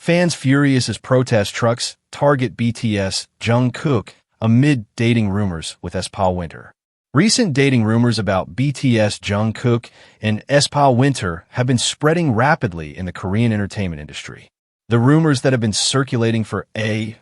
Fans furious as protest trucks target BTS Jungkook amid dating rumors with Aespa Winter. Recent dating rumors about BTS Jungkook and Aespa Winter have been spreading rapidly in the Korean entertainment industry. The rumors that have been circulating for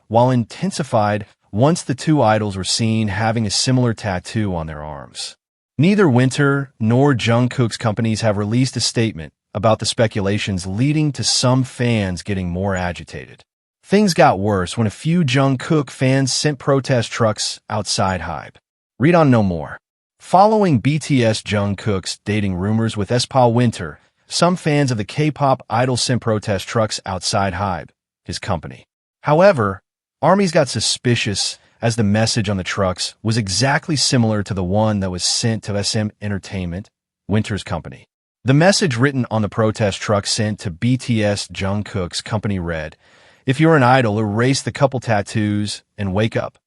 while intensified once the two idols were seen having a similar tattoo on their arms. Neither Winter nor Jungkook's companies have released a statement about the speculations, leading to some fans getting more agitated. Things got worse when a few Jungkook fans sent protest trucks outside Hybe. Read on no more. Following BTS Jungkook's dating rumors with Aespa Winter, some fans of the K-pop idol sent protest trucks outside Hybe, his company. However, armies got suspicious as the message on the trucks was exactly similar to the one that was sent to SM Entertainment, Winter's company. The message written on the protest truck sent to BTS Jungkook's company read, "If you're an idol, erase the couple tattoos and wake up."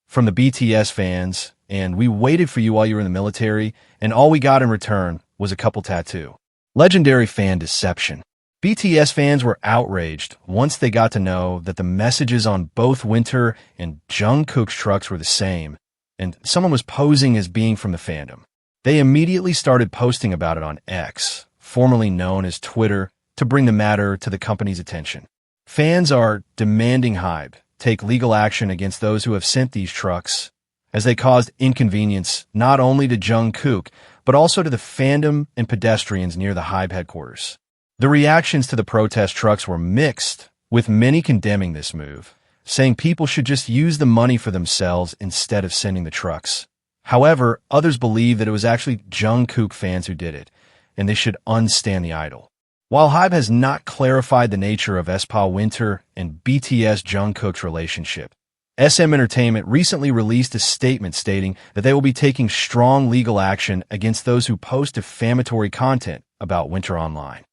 From the BTS fans, and we waited for you while you were in the military, and all we got in return was a couple tattoo. Legendary fan deception. BTS fans were outraged once they got to know that the messages on both Winter and Jungkook's trucks were the same, and someone was posing as being from the fandom. They immediately started posting about it on X, formerly known as Twitter, to bring the matter to the company's attention. Fans are demanding Hybe take legal action against those who have sent these trucks, as they caused inconvenience not only to Jungkook, but also to the fandom and pedestrians near the Hybe headquarters. The reactions to the protest trucks were mixed, with many condemning this move, saying people should just use the money for themselves instead of sending the trucks. However, others believe that it was actually Jungkook fans who did it, and they should unstand the idol. While Hybe has not clarified the nature of Aespa Winter and BTS Jungkook's relationship, SM Entertainment recently released a statement stating that they will be taking strong legal action against those who post defamatory content about Winter online.